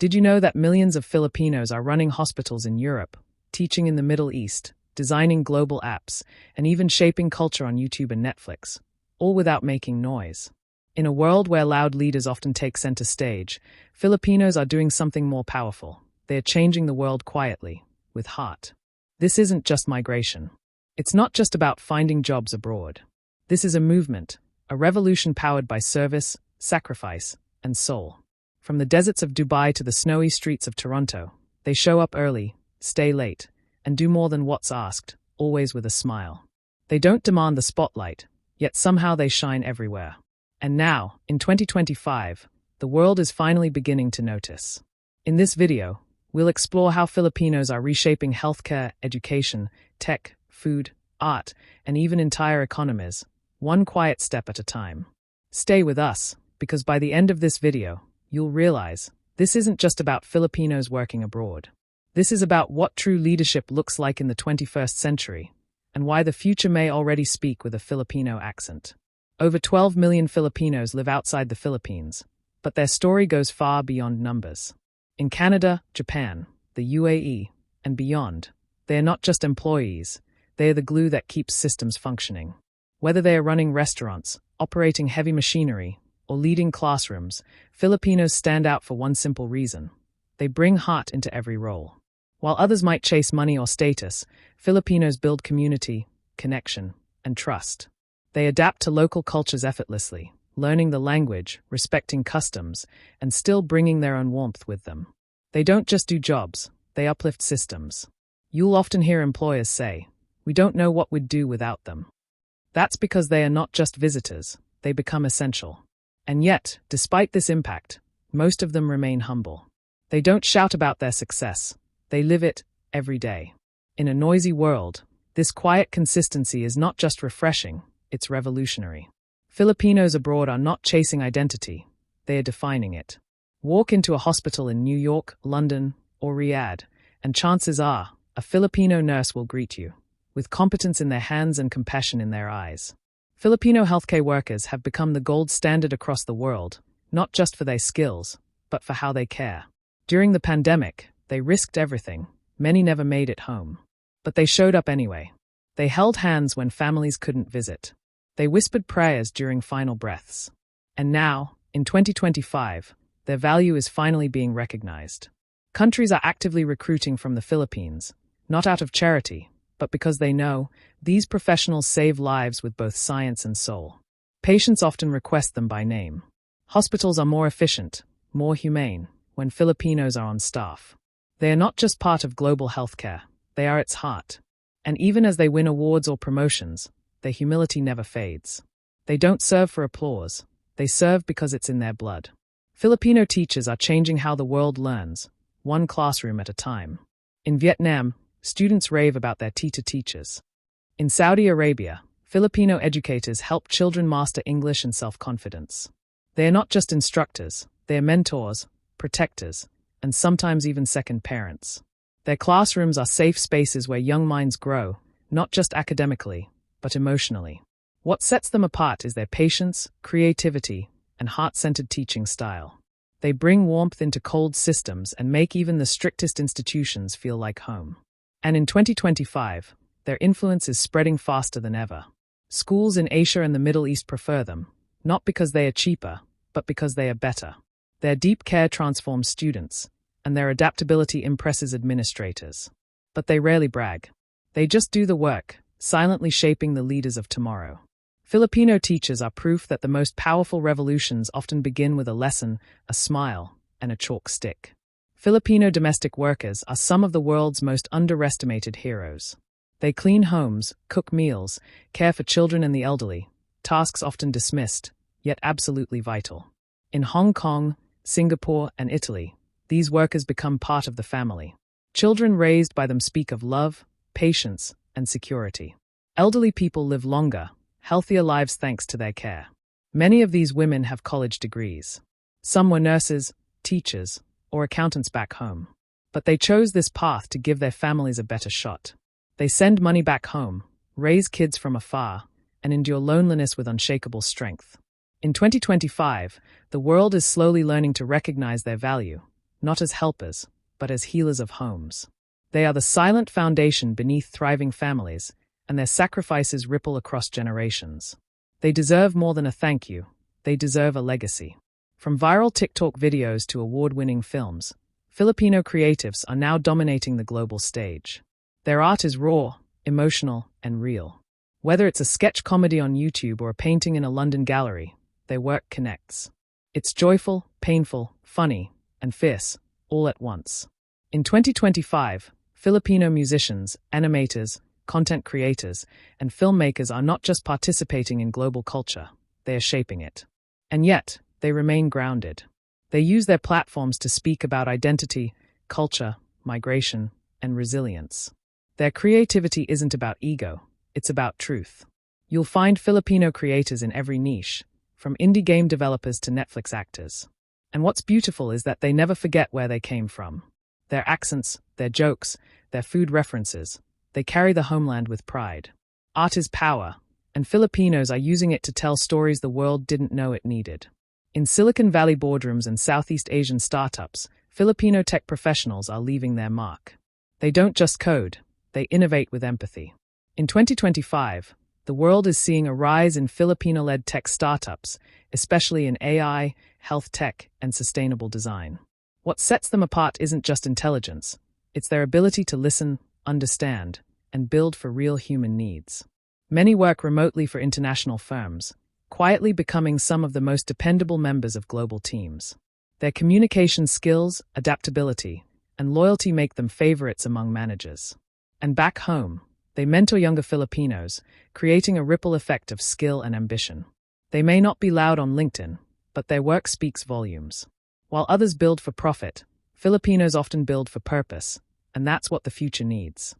Did you know that millions of Filipinos are running hospitals in Europe, teaching in the Middle East, designing global apps, and even shaping culture on YouTube and Netflix, all without making noise? In a world where loud leaders often take center stage, Filipinos are doing something more powerful. They are changing the world quietly, with heart. This isn't just migration. It's not just about finding jobs abroad. This is a movement, a revolution powered by service, sacrifice, and soul. From the deserts of Dubai to the snowy streets of Toronto, they show up early, stay late, and do more than what's asked, always with a smile. They don't demand the spotlight, yet somehow they shine everywhere. And now, in 2025, the world is finally beginning to notice. In this video, we'll explore how Filipinos are reshaping healthcare, education, tech, food, art, and even entire economies, one quiet step at a time. Stay with us, because by the end of this video, you'll realize this isn't just about Filipinos working abroad. This is about what true leadership looks like in the 21st century, and why the future may already speak with a Filipino accent. Over 12 million Filipinos live outside the Philippines, but their story goes far beyond numbers. In Canada, Japan, the UAE, and beyond, they are not just employees, they are the glue that keeps systems functioning. Whether they are running restaurants, operating heavy machinery, or leading classrooms, Filipinos stand out for one simple reason: they bring heart into every role. While others might chase money or status, Filipinos build community, connection, and trust. They adapt to local cultures effortlessly, learning the language, respecting customs, and still bringing their own warmth with them. They don't just do jobs, they uplift systems. You'll often hear employers say, "We don't know what we'd do without them." That's because they are not just visitors, they become essential. And yet, despite this impact, most of them remain humble. They don't shout about their success, they live it every day. In a noisy world, this quiet consistency is not just refreshing, it's revolutionary. Filipinos abroad are not chasing identity, they are defining it. Walk into a hospital in New York, London, or Riyadh, and chances are, a Filipino nurse will greet you, with competence in their hands and compassion in their eyes. Filipino healthcare workers have become the gold standard across the world, not just for their skills, but for how they care. During the pandemic, they risked everything. Many never made it home. But they showed up anyway. They held hands when families couldn't visit. They whispered prayers during final breaths. And now, in 2025, their value is finally being recognized. Countries are actively recruiting from the Philippines, not out of charity, but because they know these professionals save lives with both science and soul. Patients often request them by name. Hospitals are more efficient, more humane, when Filipinos are on staff. They are not just part of global healthcare, they are its heart. And even as they win awards or promotions, their humility never fades. They don't serve for applause, they serve because it's in their blood. Filipino teachers are changing how the world learns, one classroom at a time. In Vietnam, students rave about their teachers. In Saudi Arabia, Filipino educators help children master English and self-confidence. They are not just instructors, they are mentors, protectors, and sometimes even second parents. Their classrooms are safe spaces where young minds grow, not just academically, but emotionally. What sets them apart is their patience, creativity, and heart-centered teaching style. They bring warmth into cold systems and make even the strictest institutions feel like home. And in 2025, their influence is spreading faster than ever. Schools in Asia and the Middle East prefer them, not because they are cheaper, but because they are better. Their deep care transforms students, and their adaptability impresses administrators. But they rarely brag. They just do the work, silently shaping the leaders of tomorrow. Filipino teachers are proof that the most powerful revolutions often begin with a lesson, a smile, and a chalk stick. Filipino domestic workers are some of the world's most underestimated heroes. They clean homes, cook meals, care for children and the elderly, tasks often dismissed, yet absolutely vital. In Hong Kong, Singapore, and Italy, these workers become part of the family. Children raised by them speak of love, patience, and security. Elderly people live longer, healthier lives thanks to their care. Many of these women have college degrees. Some were nurses, teachers, or accountants back home. But they chose this path to give their families a better shot. They send money back home, raise kids from afar, and endure loneliness with unshakable strength. In 2025, the world is slowly learning to recognize their value, not as helpers, but as healers of homes. They are the silent foundation beneath thriving families, and their sacrifices ripple across generations. They deserve more than a thank you. They deserve a legacy. From viral TikTok videos to award-winning films, Filipino creatives are now dominating the global stage. Their art is raw, emotional, and real. Whether it's a sketch comedy on YouTube or a painting in a London gallery, their work connects. It's joyful, painful, funny, and fierce, all at once. In 2025, Filipino musicians, animators, content creators, and filmmakers are not just participating in global culture, they are shaping it. And yet, they remain grounded. They use their platforms to speak about identity, culture, migration, and resilience. Their creativity isn't about ego, it's about truth. You'll find Filipino creators in every niche, from indie game developers to Netflix actors. And what's beautiful is that they never forget where they came from. Their accents, their jokes, their food references, they carry the homeland with pride. Art is power, and Filipinos are using it to tell stories the world didn't know it needed. In Silicon Valley boardrooms and Southeast Asian startups, Filipino tech professionals are leaving their mark. They don't just code, they innovate with empathy. In 2025, the world is seeing a rise in Filipino-led tech startups, especially in AI, health tech, and sustainable design. What sets them apart isn't just intelligence, it's their ability to listen, understand, and build for real human needs. Many work remotely for international firms, quietly becoming some of the most dependable members of global teams. Their communication skills, adaptability, and loyalty make them favorites among managers. And back home, they mentor younger Filipinos, creating a ripple effect of skill and ambition. They may not be loud on LinkedIn, but their work speaks volumes. While others build for profit, Filipinos often build for purpose, and that's what the future needs.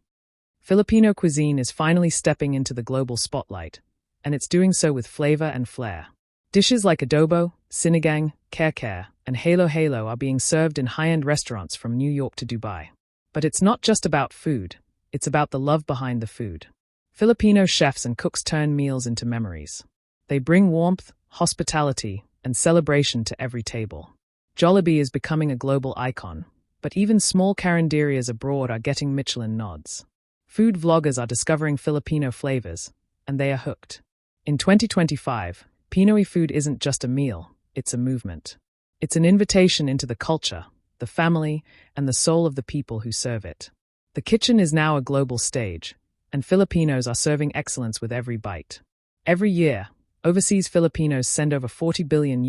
Filipino cuisine is finally stepping into the global spotlight, and it's doing so with flavor and flair. Dishes like adobo, sinigang, kare-kare, and halo-halo are being served in high-end restaurants from New York to Dubai. But it's not just about food, it's about the love behind the food. Filipino chefs and cooks turn meals into memories. They bring warmth, hospitality, and celebration to every table. Jollibee is becoming a global icon, but even small carinderias abroad are getting Michelin nods. Food vloggers are discovering Filipino flavors, and they are hooked. In 2025, Pinoy food isn't just a meal, it's a movement. It's an invitation into the culture, the family, and the soul of the people who serve it. The kitchen is now a global stage, and Filipinos are serving excellence with every bite. Every year, overseas Filipinos send over $40 billion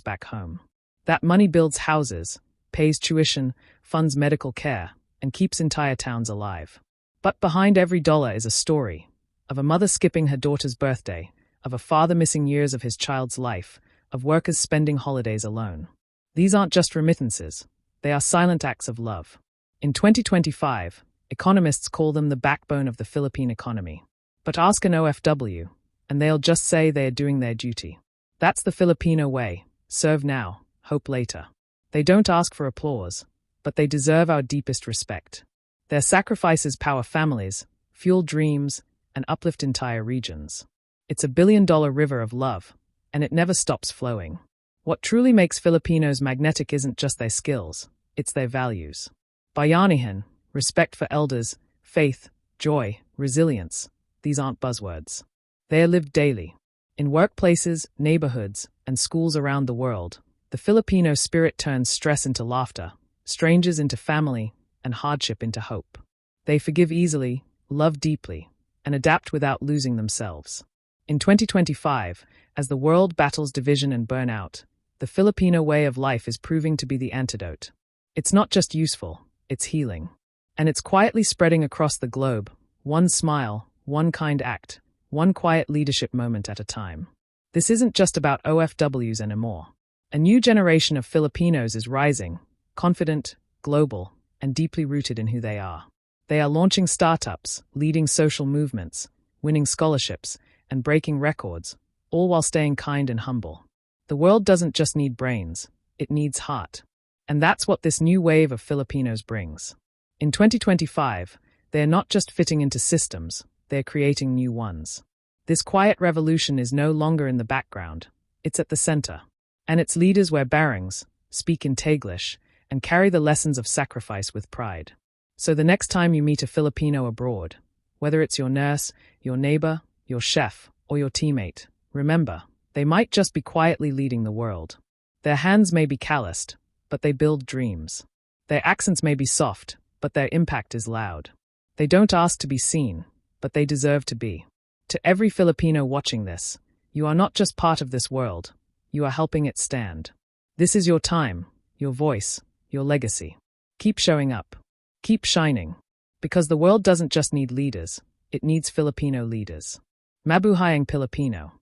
back home. That money builds houses, pays tuition, funds medical care, and keeps entire towns alive. But behind every dollar is a story, of a mother skipping her daughter's birthday, of a father missing years of his child's life, of workers spending holidays alone. These aren't just remittances, they are silent acts of love. In 2025, economists call them the backbone of the Philippine economy. But ask an OFW, and they'll just say they are doing their duty. That's the Filipino way, serve now, hope later. They don't ask for applause, but they deserve our deepest respect. Their sacrifices power families, fuel dreams, and uplift entire regions. It's a billion-dollar river of love, and it never stops flowing. What truly makes Filipinos magnetic isn't just their skills, it's their values. Bayanihan, respect for elders, faith, joy, resilience, these aren't buzzwords. They are lived daily. In workplaces, neighborhoods, and schools around the world, the Filipino spirit turns stress into laughter, strangers into family, and hardship into hope. They forgive easily, love deeply, and adapt without losing themselves. In 2025, as the world battles division and burnout, the Filipino way of life is proving to be the antidote. It's not just useful, it's healing. And it's quietly spreading across the globe, one smile, one kind act, one quiet leadership moment at a time. This isn't just about OFWs anymore. A new generation of Filipinos is rising, confident, global, and deeply rooted in who they are. They are launching startups, leading social movements, winning scholarships, and breaking records, all while staying kind and humble. The world doesn't just need brains, it needs heart. And that's what this new wave of Filipinos brings. In 2025, they're not just fitting into systems, they're creating new ones. This quiet revolution is no longer in the background, it's at the center. And its leaders wear barangs, speak in Taglish, and carry the lessons of sacrifice with pride. So the next time you meet a Filipino abroad, whether it's your nurse, your neighbor, your chef, or your teammate, remember, they might just be quietly leading the world. Their hands may be calloused, but they build dreams. Their accents may be soft, but their impact is loud. They don't ask to be seen, but they deserve to be. To every Filipino watching this, you are not just part of this world, you are helping it stand. This is your time, your voice, your legacy. Keep showing up. Keep shining. Because the world doesn't just need leaders, it needs Filipino leaders. Mabuhay ang Filipino.